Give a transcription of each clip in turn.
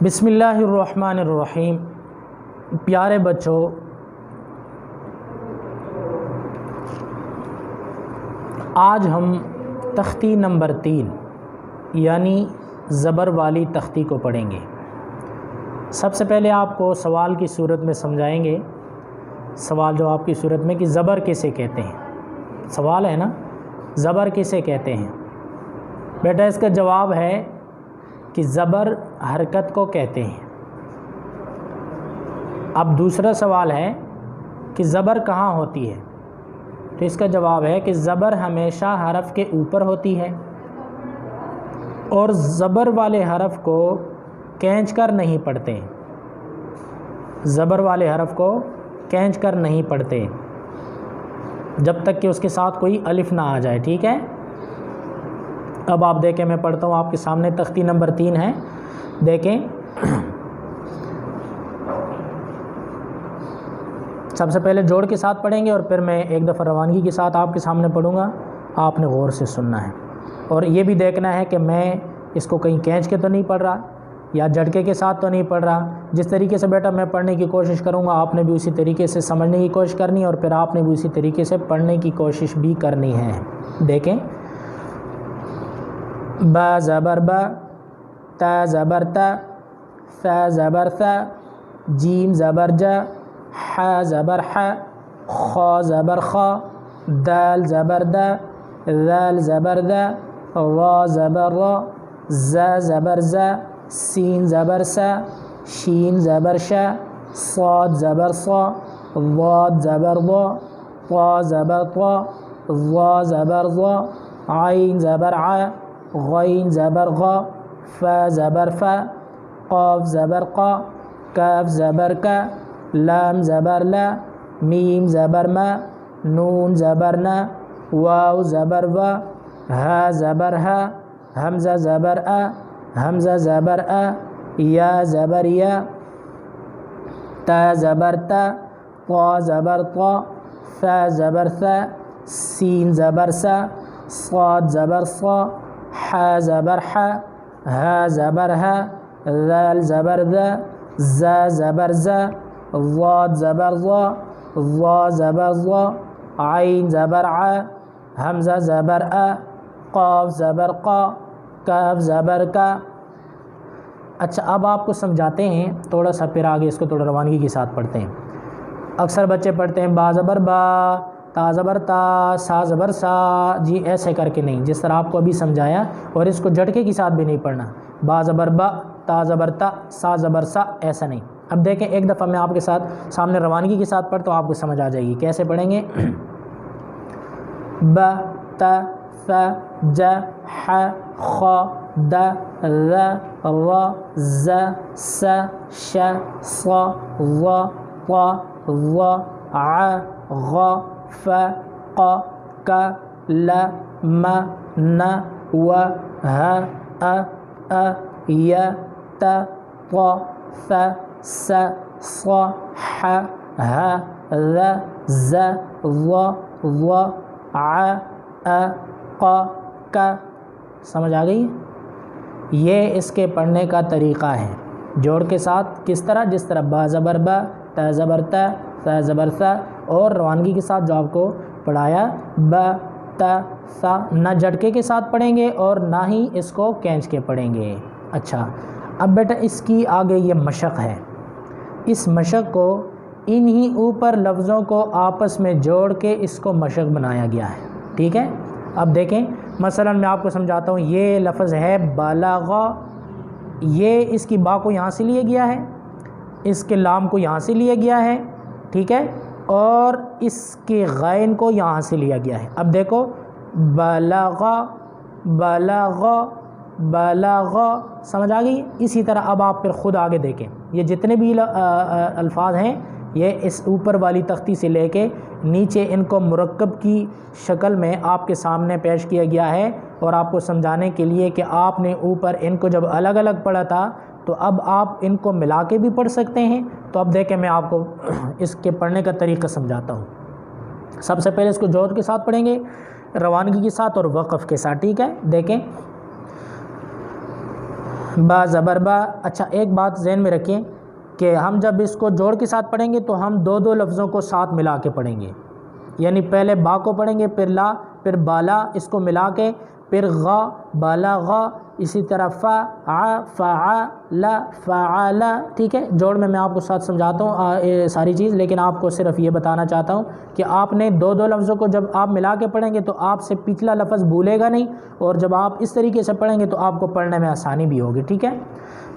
بسم اللہ الرحمن الرحیم۔ پیارے بچوں، آج ہم تختی نمبر 3 یعنی زبر والی تختی کو پڑھیں گے۔ سب سے پہلے آپ کو سوال کی صورت میں سمجھائیں گے، سوال جواب کی صورت میں کہ زبر کسے کہتے ہیں۔ سوال ہے نا، زبر کسے کہتے ہیں؟ بیٹا اس کا جواب ہے کہ زبر حرکت کو کہتے ہیں۔ اب دوسرا سوال ہے کہ زبر کہاں ہوتی ہے؟ تو اس کا جواب ہے کہ زبر ہمیشہ حرف کے اوپر ہوتی ہے اور زبر والے حرف کو کھینچ کر نہیں پڑھتے۔ زبر والے حرف کو کھینچ کر نہیں پڑھتے جب تک کہ اس کے ساتھ کوئی الف نہ آ جائے، ٹھیک ہے؟ اب آپ دیکھیں، میں پڑھتا ہوں آپ کے سامنے، تختی نمبر 3 ہے، دیکھیں۔ سب سے پہلے جوڑ کے ساتھ پڑھیں گے اور پھر میں ایک دفعہ روانگی کے ساتھ آپ کے سامنے پڑھوں گا، آپ نے غور سے سننا ہے اور یہ بھی دیکھنا ہے کہ میں اس کو کہیں کھینچ کے تو نہیں پڑھ رہا یا جھٹکے کے ساتھ تو نہیں پڑھ رہا۔ جس طریقے سے بیٹا میں پڑھنے کی کوشش کروں گا، آپ نے بھی اسی طریقے سے سمجھنے کی کوشش کرنی ہے اور پھر آپ نے بھی اسی طریقے سے پڑھنے کی کوشش بھی کرنی ہے۔ دیکھیں، با زبر با، تا زبر تا، ثا زبر ثا، جیم زبر جا، ح زبر ح، خا زبر خا، دال زبر دا، ذال زبر دا، را زبر را، زا زبر زا، سین زبر سا، شین زبر شا، صاد زبر صا، ضاد زبر ضا، طا زبر طا، ظا زبر ظا، عین زبر ع، غین زبر غا، فا زبر فا، قاف زبر قا، کاف زبر کا، لام زبر لا، میم زبر ما، نون زبر نا، واو زبر وا، ہا زبر ہا، حمزہ زبر آ، حمزہ زبر آ، یا زبر یا، تا زبر تا، طا زبر طا، ثا زبر ثا، سین زبر سا، صاد زبر صا، ح زبر ح، ہا زبر ہا، ذال زبر ذا، زا زبر زا، ضاد زبر ضا، ظا زبر ضا، عین زبر ع، حمزہ زبر آ، قاف زبر قا، کاف زبر کا۔ اچھا، اب آپ کو سمجھاتے ہیں تھوڑا سا، پھر آگے اس کو تھوڑا روانگی کے ساتھ پڑھتے ہیں۔ اکثر بچے پڑھتے ہیں با زبر با، تا زبر تا، سا زبر سا، جی ایسے کر کے نہیں، جس طرح آپ کو ابھی سمجھایا، اور اس کو جھٹکے کے ساتھ بھی نہیں پڑھنا، با زبر با، تا زبر تا، سا زبر سا، ایسا نہیں۔ اب دیکھیں، ایک دفعہ میں آپ کے ساتھ سامنے روانگی کے ساتھ پڑھتا ہوں، آپ کو سمجھ آ جائے گی۔ کیسے پڑھیں گے؟ با، تا، ثا، جا، ح، خا، دا، ذا، را، زا، سا، شا، صا، ظا، طا، ظا، ع، غا، فا، قا، کا، لا، ما، نا، وا، ہا، ا، یا، تا، طا، ثا، سا، صا، ح، ہا، ذا، زا، ظا، ظا، ع، قا، کا۔ سمجھ آ گئی؟ یہ اس کے پڑھنے کا طریقہ ہے، جوڑ کے ساتھ کس طرح؟ جس طرح با زبر با، تا زبر تا، ثا زبر ثا، اور روانگی کے ساتھ جو آپ کو پڑھایا، با، تا، ثا، نہ جھٹکے کے ساتھ پڑھیں گے اور نہ ہی اس کو کھینچ کے پڑھیں گے۔ اچھا، اب بیٹا اس کی آگے یہ مشق ہے، اس مشق کو انہی اوپر لفظوں کو آپس میں جوڑ کے اس کو مشق بنایا گیا ہے، ٹھیک ہے؟ اب دیکھیں، مثلا میں آپ کو سمجھاتا ہوں، یہ لفظ ہے بالاغا، یہ اس کی با کو یہاں سے لیا گیا ہے، اس کے لام کو یہاں سے لیا گیا ہے، ٹھیک ہے، اور اس کے غین کو یہاں سے لیا گیا ہے۔ اب دیکھو، بالاغا، بالاغا، بالاغا، سمجھ آ گئی؟ اسی طرح اب آپ پھر خود آگے دیکھیں، یہ جتنے بھی الفاظ ہیں، یہ اس اوپر والی تختی سے لے کے نیچے ان کو مرکب کی شکل میں آپ کے سامنے پیش کیا گیا ہے، اور آپ کو سمجھانے کے لیے کہ آپ نے اوپر ان کو جب الگ الگ پڑھا تھا تو اب آپ ان کو ملا کے بھی پڑھ سکتے ہیں۔ تو اب دیکھیں، میں آپ کو اس کے پڑھنے کا طریقہ سمجھاتا ہوں۔ سب سے پہلے اس کو جوڑ کے ساتھ پڑھیں گے، روانگی کے ساتھ اور وقف کے ساتھ، ٹھیک ہے؟ دیکھیں، با زبر با. اچھا ایک بات ذہن میں رکھیں کہ ہم جب اس کو جوڑ کے ساتھ پڑھیں گے تو ہم دو لفظوں کو ساتھ ملا کے پڑھیں گے، یعنی پہلے با کو پڑھیں گے، پھر لا، پھر بالا، اس کو ملا کے پھر غا، بالا غا، اسی طرح فا ع فعل فعل. ٹھیک ہے، جوڑ میں آپ کو ساتھ سمجھاتا ہوں ساری چیز، لیکن آپ کو صرف یہ بتانا چاہتا ہوں کہ آپ نے دو لفظوں کو جب آپ ملا کے پڑھیں گے تو آپ سے پچھلا لفظ بھولے گا نہیں، اور جب آپ اس طریقے سے پڑھیں گے تو آپ کو پڑھنے میں آسانی بھی ہوگی. ٹھیک ہے،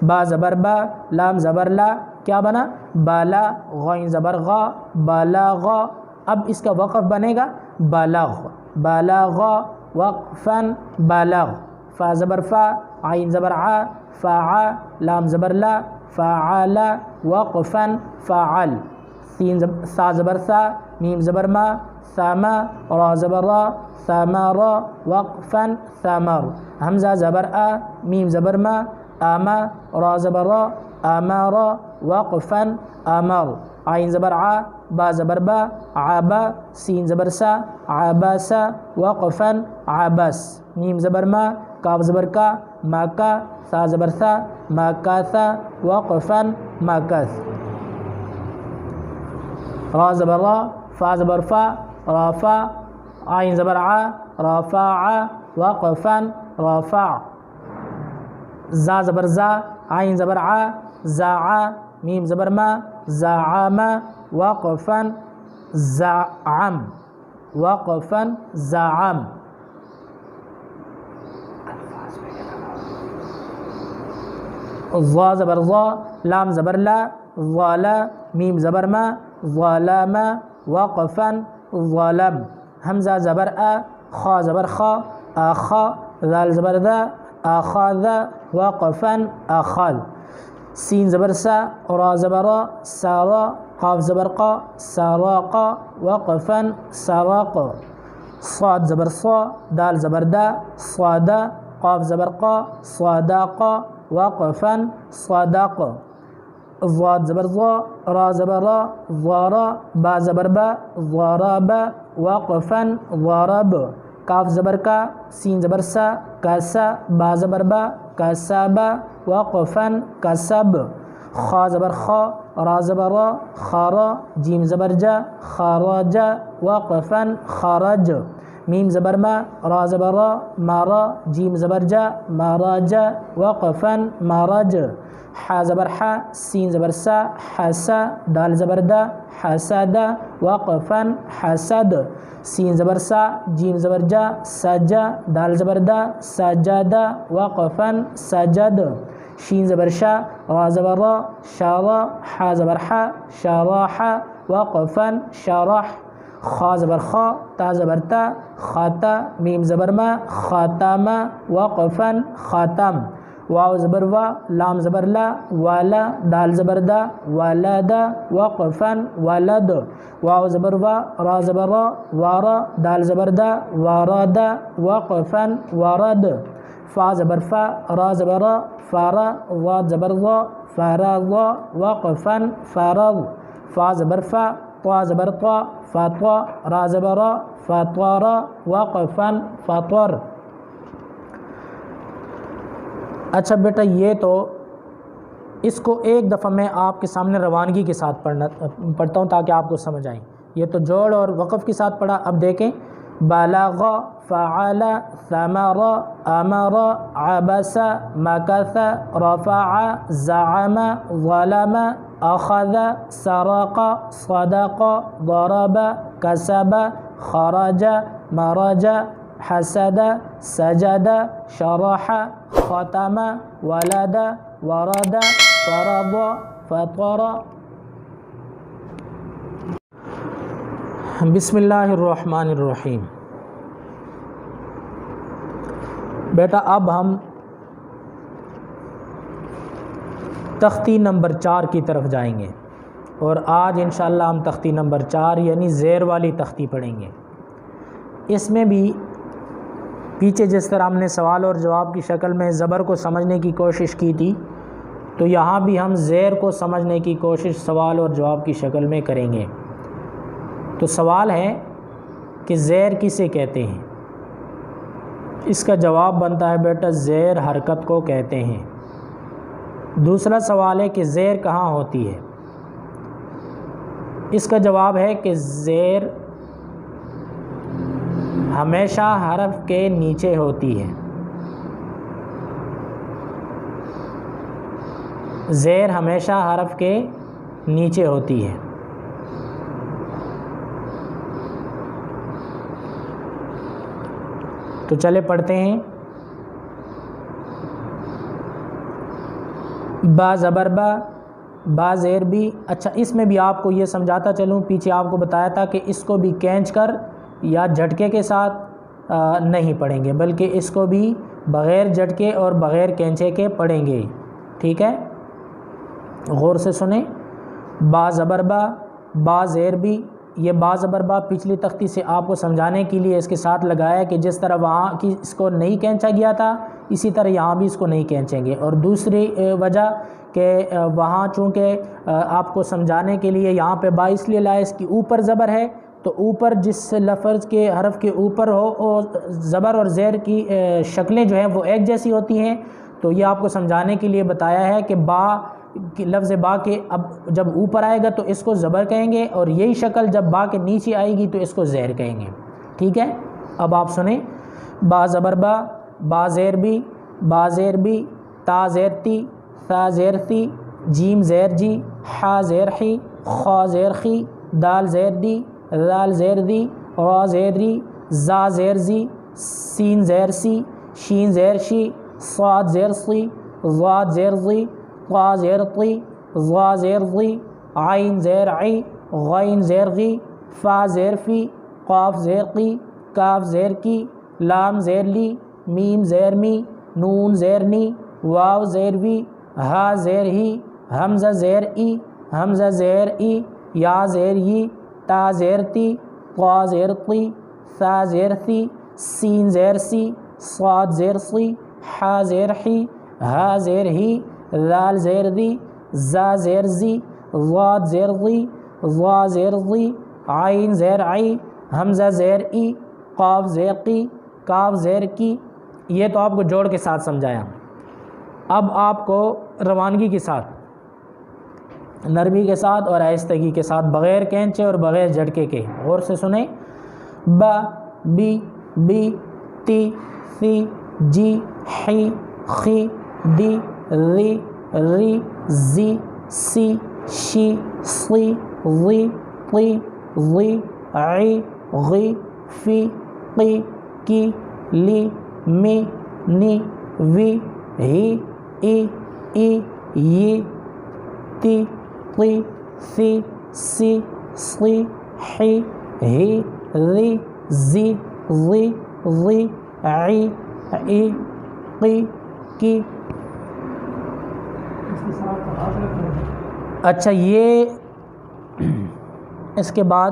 با زبر با، لام زبر لا، کیا بنا؟ بالا. غین زبر غا، بالاغا. اب اس کا وقف بنے گا بالغ، بالاغا وقفاً بالغ. فا زبر فا، عین زبر ع، فاع، لام زبر لا، فاعل وقفاً فاعل. ثا زبر ثا، میم زبر ما، ثاما، را زبر را، ثامارا وقفاً ثامر. حمزہ زبر آ، میم زبر ما، آما، را زبر را، آمارا وقفاً آمر. عین زبر ع، با زبر با، عابا، سین زبر سا، عاباسا وقفاً عابس. میم زبر ما، کاف زبر کا، ماکا، ثا زبر ثا، ماکاثا وقفاً ماکث. را زبر را، فا زبر فا، رافا، عین زبر ع، رافع وقفاً رافع. زا زبر زا، عین زبر ع، زاع، میم زبر ما، زاعم وقفاً زاعم وقفاً زاعم. ضا زبر ضا، لام زبر لا، ظالا، میم زبر ما، ظلام وقفاً ظلم. حمزہ زبر آ، خا زبر خا، آخا، ذال زبر ذا، آخاذ وقفاً آخاذ. سین زبر سا، را زبر را، سارا، قاف زبر قا، ساراقا وقفاً ساراق. صاد زبر صا، دال زبر دا، صادا، قاف زبر قا، صاداقا وقفاً صاداق. ضاد زبر ضا، را زبر را، ضارا، با زبر با، ضارابا وقفاً ضارب. کاف زبر کا، سین زبر سا، کاسا، با زبر با، کاسابا وقفاً کسب. خا زبر خا، را زبر را، خارا، جیم زبر جا، خاراجا وقفاً خارج. میم زبر ما، را زبر را، مارا، جیم زبر جا، ماراجا وقفاً ماراج. حا زبر حا، سین زبر سا، حسا، دال زبر دا، حسدا وقفاً حسد. سین زبر سا، جیم زبر جا، سجا، دال زبر دا، سجادا وقفاً سجد. شین زبر شا، را زبر را، شارا، حا زبر حا، شاراحا وقفاً شارح. خا زبر خا، تا زبر تا، خاتا، میم زبر ما، خاتاما وقفاً خاتم. واو زبر وا، لام زبر لا، والا، دال زبر دا، والادا وقفاً ولد. واو زبر وا، را زبر را، وارا، دال زبر دا، وارادا وقفاً ورد. فا زبر فا، را زبر را، فارا، ضاد زبر ضا، فاراضا وقفاً فارض. فا زبر فا، طا زبر طا، فاطا، را زبر را، فاطارا وقفاً فاطر. اچھا بیٹا یہ تو اس کو ایک دفعہ میں آپ کے سامنے روانگی کے ساتھ پڑھتا ہوں تاکہ آپ کو سمجھ آئیں. یہ تو جوڑ اور وقف کے ساتھ پڑھا. اب دیکھیں، بالغ، فعل، ثمر، امر، عبس، مکث، رفع، زعم، ظلم، اخذ، سرق، صدق، ضرب، کسب، خرج، مرج، حسد، سجد، شرح، ختم، ولد، ورد، فرض، فطر. بسم اللہ الرحمن الرحیم. بیٹا اب ہم تختی نمبر 4 کی طرف جائیں گے، اور آج انشاءاللہ ہم تختی نمبر 4 یعنی زیر والی تختی پڑھیں گے. اس میں بھی پیچھے جس طرح ہم نے سوال اور جواب کی شکل میں زبر کو سمجھنے کی کوشش کی تھی، تو یہاں بھی ہم زیر کو سمجھنے کی کوشش سوال اور جواب کی شکل میں کریں گے. تو سوال ہے کہ زیر کسے کہتے ہیں؟ اس کا جواب بنتا ہے بیٹا زیر حرکت کو کہتے ہیں. دوسرا سوال ہے کہ زیر کہاں ہوتی ہے؟ اس کا جواب ہے کہ زیر ہمیشہ حرف کے نیچے ہوتی ہے. زیر ہمیشہ حرف کے نیچے ہوتی ہے. تو چلے پڑھتے ہیں. با زبر با، با زیر بھی. اچھا اس میں بھی آپ کو یہ سمجھاتا چلوں، پیچھے آپ کو بتایا تھا کہ اس کو بھی کھینچ کر یا جھٹکے کے ساتھ نہیں پڑھیں گے، بلکہ اس کو بھی بغیر جھٹکے اور بغیر کھینچے کے پڑھیں گے. ٹھیک ہے، غور سے سنیں. با زبر با، با زیر بھی. یہ با زبر با پچھلی تختی سے آپ کو سمجھانے کے لیے اس کے ساتھ لگایا کہ جس طرح وہاں کی اس کو نہیں کھینچا گیا تھا اسی طرح یہاں بھی اس کو نہیں کھینچیں گے. اور دوسری وجہ کہ وہاں چونکہ آپ کو سمجھانے کے لیے یہاں پہ با اس لیے لائے، اس کی اوپر زبر ہے، تو اوپر جس لفظ کے حرف کے اوپر ہو اور زبر اور زیر کی شکلیں جو ہیں وہ ایک جیسی ہوتی ہیں. تو یہ آپ کو سمجھانے کے لیے بتایا ہے کہ با لفظ با کے اب جب اوپر آئے گا تو اس کو زبر کہیں گے، اور یہی شکل جب با کے نیچے آئے گی تو اس کو زیر کہیں گے. ٹھیک ہے، اب آپ سنیں. با زبر با، با زیر بھی، با زیر بھی. تا زیر تی، ثا زیر ثی. جیم زیر جی، حا زیر حی، خا زیر خی. دال زیر دی، ذال زیر دی. را زیر ری، زا زیر زی. سین زیر سی، شین زیر شی. صاد زیر صی، ضاد زیر ضی. طا زیر طی، ظا زیر ضی. عین زیر عی، غین زیر غی. فا زیر فی، قاف زیر قی. کاف زیر کی، لام زیر لی. میم زیر می، نون زیر نی. واو زیر وی، ہا زیر ہی. حمزہ زیر ای، حمزہ زیر ای. یا زیر ی، تا زیر تی. طا زیر طی، ثا زیر ثی. سین زیر سی، صاد زیر صی. حا زیر حی، ہا زیر ہی. ذال زیر دی، زا زیر زی. ضاد زیر ضی، ضا زیر ضی. عین زیر عی، حمزہ زیر ای. قاف زیر قی، کاف زیر کی. یہ تو آپ کو جوڑ کے ساتھ سمجھایا. اب آپ کو روانگی کے ساتھ، نرمی کے ساتھ اور آہستگی کے ساتھ، بغیر کھینچے اور بغیر جھٹکے کے، غور سے سنیں. با، بی، بی. تی، ثی. جی، حی، خی. دی، ری، ری. زی، سی. شی، صی. ضی، طی. ضی، عی، غی. فی، قی. کی، لی. می، نی. وی، ہی. ای، ای. ی، تی. طی. ثی، سی. صی. حی، ہی. ری، زی. ضی، ضی. عی، ای. قی، کی. اچھا یہ اس کے بعد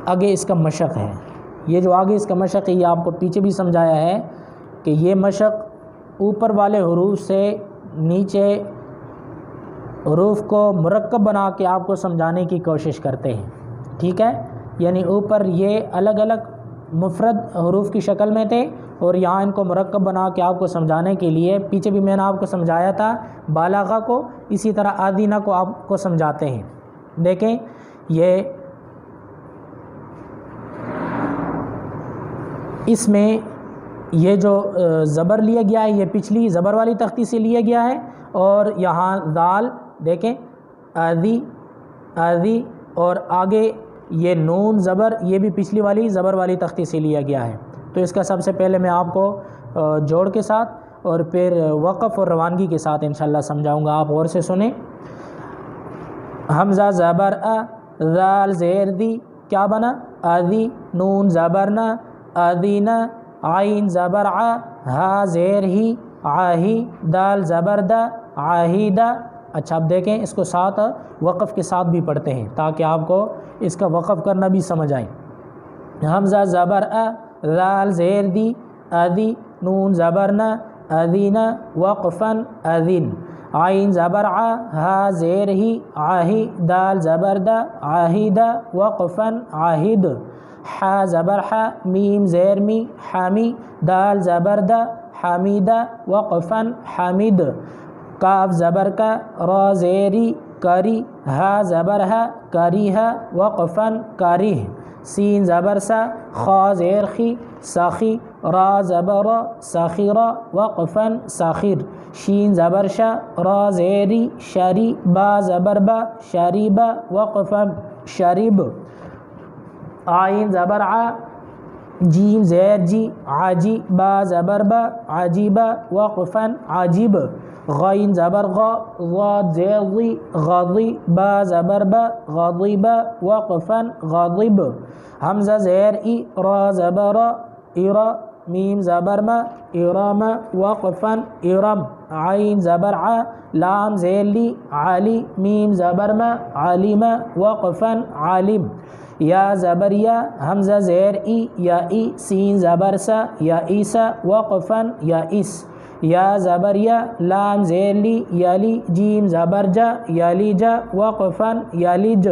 آگے اس کا مشق ہے. یہ جو آگے اس کا مشق ہے یہ آپ کو پیچھے بھی سمجھایا ہے کہ یہ مشق اوپر والے حروف سے نیچے حروف کو مرکب بنا کے آپ کو سمجھانے کی کوشش کرتے ہیں. ٹھیک ہے، یعنی اوپر یہ الگ الگ مفرد حروف کی شکل میں تھے اور یہاں ان کو مرکب بنا کے آپ کو سمجھانے کے لیے، پیچھے بھی میں نے آپ کو سمجھایا تھا بالاغہ کو، اسی طرح آدینہ کو آپ کو سمجھاتے ہیں. دیکھیں یہ اس میں یہ جو زبر لیا گیا ہے یہ پچھلی زبر والی تختی سے لیا گیا ہے، اور یہاں دال دیکھیں آدی آدی، اور آگے یہ نون زبر یہ بھی پچھلی والی زبر والی تختی سے لیا گیا ہے. تو اس کا سب سے پہلے میں آپ کو جوڑ کے ساتھ اور پھر وقف اور روانگی کے ساتھ انشاءاللہ سمجھاؤں گا. آپ غور سے سنیں. حمزہ زبر ا، ذال زیر دی، کیا بنا؟ آدی. نون زبر نا، آدینہ. عین زبر ع، ہا زیر ہی، عاہی. دال زبر دا، عاہیدہ. اچھا اب دیکھیں اس کو ساتھ وقف کے ساتھ بھی پڑھتے ہیں تاکہ آپ کو اس کا وقف کرنا بھی سمجھ آئے. حمزہ زبر ا، ذال زیر دی، ادی. نون زبر نا، ادینہ. وقفاً اذن. عین زبر ع، ہا زیر ہی، عاہی. دال زبر دا، عاہیدہ. وقفاً عاہد. حا زبر حا میم زیر می حامی دال زبر دا حمیدہ وقفا حمید کاف زبر کا را زیری کری ہا زبر ہا کریہ وقفا کریہ سین زبر سا خا زیر خی ساخی را زبر ساخر وقفا ساخر شین زبر شا را زیری شری با زبر با شریب وقفا شریب عین زبر ع جیم زیر جی عاجی با زبر با عجیب وقفا عجیب غین زبر غا ضاد زیر ضی غضی با زبر با غضیب وقفا غضب حمزہ زیر ای را زبر ارا میم زبر ما ارام وقفا ارم عین زبر ع لام زیر لی علی میم زبر ما علم وقفا عالم یا زبر یا حمزہ زیر ای یا ای سین زبر سا یا عیسا وقفا یا اس یا زبر یا لام زیر لی یلی جیم زبر جا یلی جا وقفا یلج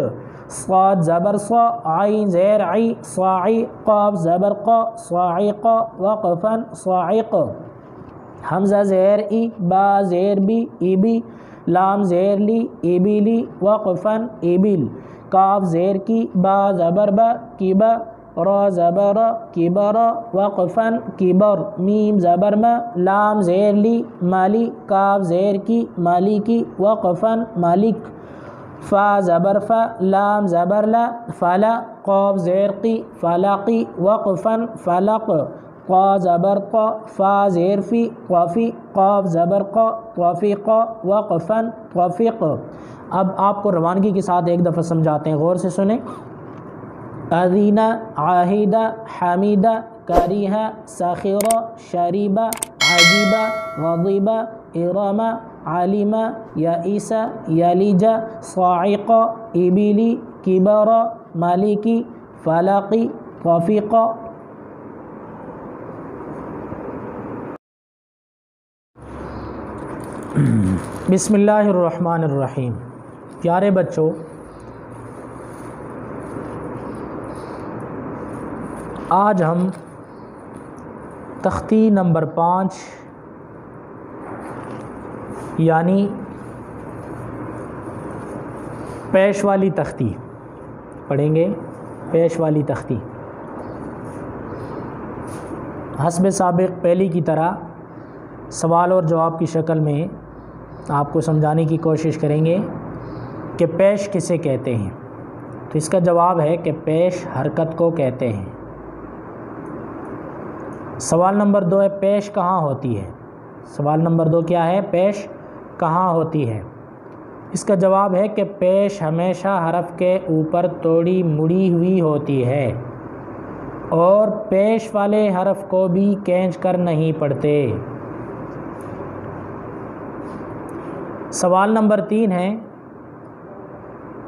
صاد زبر صا عین زیر عی صاعی قاف زبر قا صاعق وقفا صاعق حمزہ زیر ای با زیر بی ایبی لام زیر لی ایبیلی وقفا ایبل کاف زیر کی با زبر با کیبا را زبر کبر وقفا کبر میم زبر ما لام زیر لی مالی کاف زیر کی مالی کی وقفا مالک فا زبر فا لام زبر لا فلا قاف زیر قی فلاقی وقفا فلق قا زبر قا فا زیر فی قافی قاف زبر قا توفیق وقفا توفیق اب آپ کو روانگی کے ساتھ ایک دفعہ سمجھاتے ہیں، غور سے سنیں۔ اذینہ عاہدہ حمیدہ کریہہ ساخرہ شریبہ عجیبہ غضیبہ ارامہ عالمہ یائسہ یلیجہ صاعقہ ابلی کبرہ مالکی فلاقی توفیقہ۔ بسم اللہ الرحمن الرحیم۔ پیارے بچوں، آج ہم تختی نمبر 5 یعنی پیش والی تختی پڑھیں گے۔ پیش والی تختی حسب سابق پہلی کی طرح سوال اور جواب کی شکل میں آپ کو سمجھانے کی کوشش کریں گے کہ پیش کسے کہتے ہیں۔ تو اس کا جواب ہے کہ پیش حرکت کو کہتے ہیں۔ سوال نمبر 2 ہے پیش کہاں ہوتی ہے؟ سوال نمبر 2 کیا ہے؟ پیش کہاں ہوتی ہے؟ اس کا جواب ہے کہ پیش ہمیشہ حرف کے اوپر توڑی مڑی ہوئی ہوتی ہے اور پیش والے حرف کو بھی کھینچ کر نہیں پڑھتے۔ سوال نمبر 3 ہے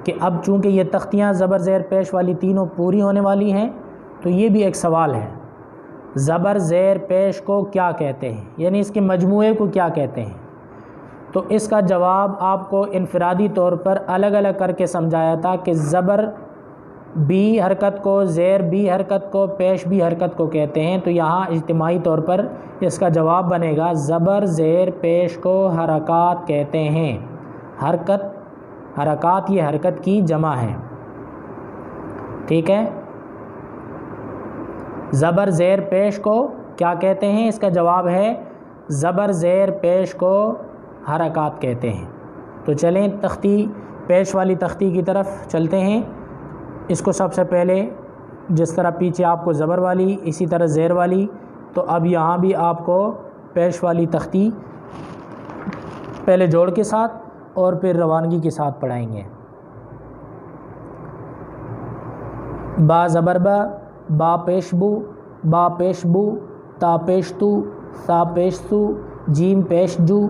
کہ اب چونکہ یہ تختیاں زبر زیر پیش والی تینوں پوری ہونے والی ہیں تو یہ بھی ایک سوال ہے، زبر زیر پیش کو کیا کہتے ہیں، یعنی اس کے مجموعے کو کیا کہتے ہیں؟ تو اس کا جواب آپ کو انفرادی طور پر الگ الگ کر کے سمجھایا تھا کہ زبر بی حرکت کو، زیر بی حرکت کو، پیش بی حرکت کو کہتے ہیں۔ تو یہاں اجتماعی طور پر اس کا جواب بنے گا زبر زیر پیش کو حرکات کہتے ہیں۔ حرکات یہ حرکت کی جمع ہے، ٹھیک ہے۔ زبر زیر پیش کو کیا کہتے ہیں؟ اس کا جواب ہے زبر زیر پیش کو حرکات کہتے ہیں۔ تو چلیں تختی پیش والی تختی کی طرف چلتے ہیں۔ اس کو سب سے پہلے جس طرح پیچھے آپ کو زبر والی اسی طرح زیر والی، تو اب یہاں بھی آپ کو پیش والی تختی پہلے جوڑ کے ساتھ اور پھر روانگی کے ساتھ پڑھائیں گے۔ با زبر با، با پیش بو، با پیش بو، تا پیش تو، سا پیش سو، جیم پیش جو،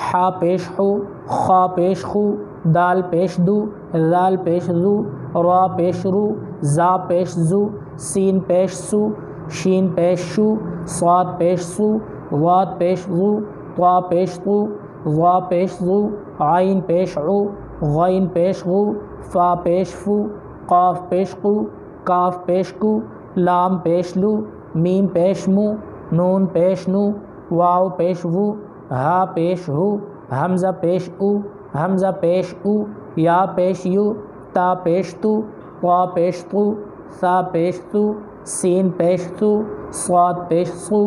حا پیش حو، خا پیش خو، دال پیش دو، ذال پیش زو، را پیش رو، زا پیش زو، سین پیش سو، شین پیش شو، صاد پیش سو، واد پیش غو، طا پیش غو، ظا پیش غو، عین پیش عو، غین پیش غو، فا پیش فو، قاف پیش قو، کاف پیش کو، لام پیش لو، میم پیش مو، نون پیش نو، واو پیش وو، ہا پیش ہو، حمزہ پیش او، حمزہ پیش او، یا پیش یو، تا پیش تو، وا پیش تو، سا پیش تو، سین پیش تو، صاد پیش سو،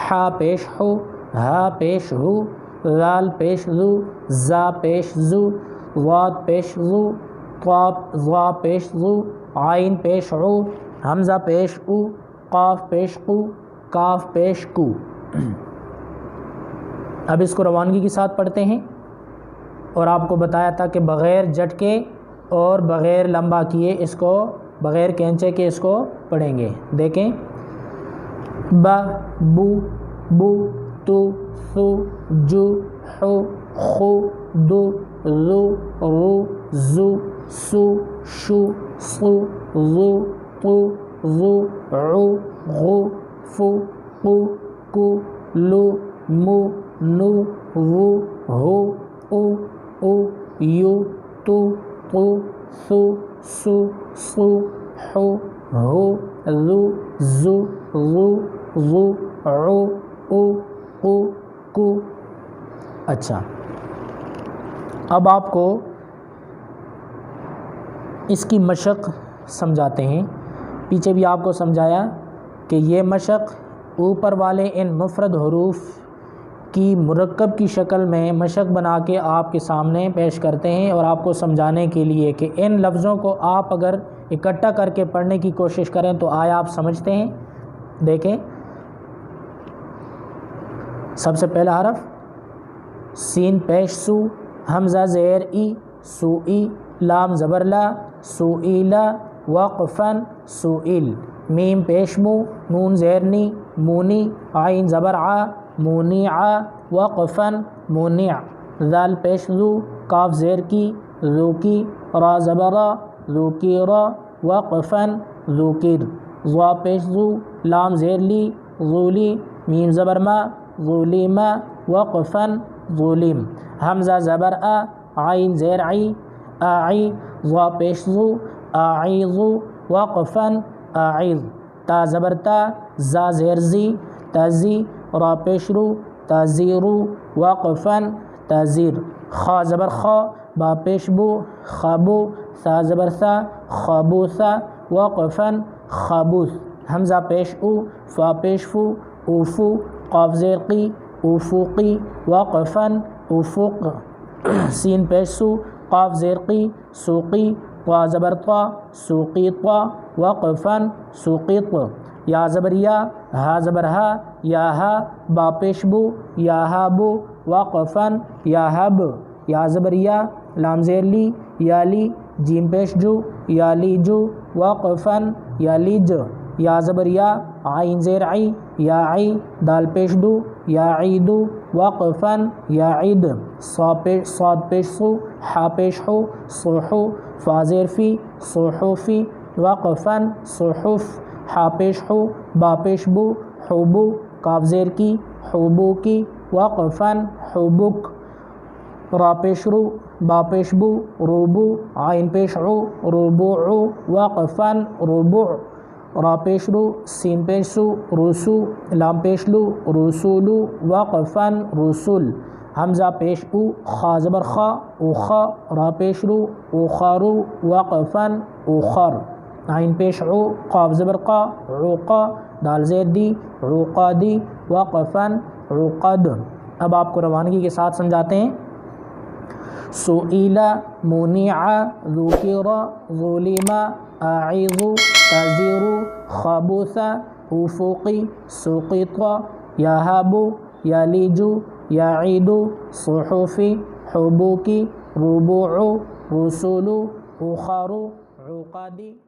حا پیش ہو، ہا پیش ہو، ذال پیش ذو، زا پیش زو، ضاد پیش ذو، ضا پیش ذو، عین پیش عو، حمزہ پیش او، قاف پیش قو، کاف پیش کو۔ اب اس کو روانگی کے ساتھ پڑھتے ہیں، اور آپ کو بتایا تھا کہ بغیر جھٹکے اور بغیر لمبا کیے اس کو، بغیر کینچے کے اس کو پڑھیں گے۔ دیکھیں، با، بو، بو، تو، سو، جو، حو، خو، دو، ذو، رو، زو، سو، شو، صو، ذو، طو، ذو، عو، غو، فو، قو، کو، لو، مو، نو، وو، ہو، او، یو، تو، قو، سو، سو، صو، حو، ہو، ذو، زو، ذو، ذو، عو، او، قو، کو۔ اچھا، اب آپ کو اس کی مشق سمجھاتے ہیں۔ پیچھے بھی آپ کو سمجھایا کہ یہ مشق اوپر والے ان مفرد حروف کی مرکب کی شکل میں مشق بنا کے آپ کے سامنے پیش کرتے ہیں، اور آپ کو سمجھانے کے لیے کہ ان لفظوں کو آپ اگر اکٹھا کر کے پڑھنے کی کوشش کریں تو آیا آپ سمجھتے ہیں۔ دیکھیں، سب سے پہلا حرف سین پیش سو، حمزہ زیر ای، سو ای، لام زبر لا، سو ای لا، وقفن، سوئل، میم پیش مو، نون زیر نی، مونی، عین زبر آ، مونی آ، وقفن، مونع، ذال پیش ذو، کاف زیر کی، ذو کی، را زبر را، ذو کی را، وقفن، ذوکر، ضا پیش ذو، لام زیر لی، ذولی، میم زبر ما، ظلم، وقفن، ظلم، حمزہ زبر آ، عین زیر عی، آعی، ضا پیش ذو، آعیظ، وقفن، آعیظ، تا زبر تا، زا زیر زی، تازی، را پیش رو، تازیرو، وقفن، تازیر، خا زبر خا، با پیش بو، خابو، سا زبر سا، خابوسا، وقفن، خابوس، حمزہ پیش او، فا پیش فو، اوفو، قاف زیر قی، افوقی، وقفن، افق، سین پیش سو، قاف زیر قی، سوقی، طا زبر طا، سوقی طا، وقفن، سوقیط، یا زبر یا، ہا زبر ہا، یا ہا، با پیش بو، یا ہا بو، وقفن، یا ہب، یا زبر یا، لام زیر لی، یا لی، جیم پیش جو، یا لی جو، وقفن، یا لیج، یا زبر یا، عین زیر عی، یا عی، دال پیش دو، یا عیدو، وقفن، یا عید، صاد پیش سو، حا پیش حو، صحو، فا زیر فی، صحوفی، وقفن، صحف، حا پیش حو، با پیش بو، حبو، کاف زیر کی، حبو کی، وقفن، حبک، را پیش رو، با پیش بو، روبو، عین پیش عو، ربوعو، وقفن، ربوع، را پیش رو، سین پیش سو، رسو، لام پیش لو، رسولو، وقفن، رسول، حمزہ پیش او، خا زبر خا، اوخا، را پیش رو، اوخارو، وقفن، اوخر، عین پیش عو، قاف زبر قا، عوقا، دال زیر دی، عوقادی، وقفن، عقد۔ اب آپ کو روانگی کے ساتھ سمجھاتے ہیں۔ سئل، منع، ذکر، ظلم، اعظ، تزر، خبث، افقی، سقط، یہب، یلج، یعید، صحفی، حبوکی، ربوع، رسول، اخر، عقدی۔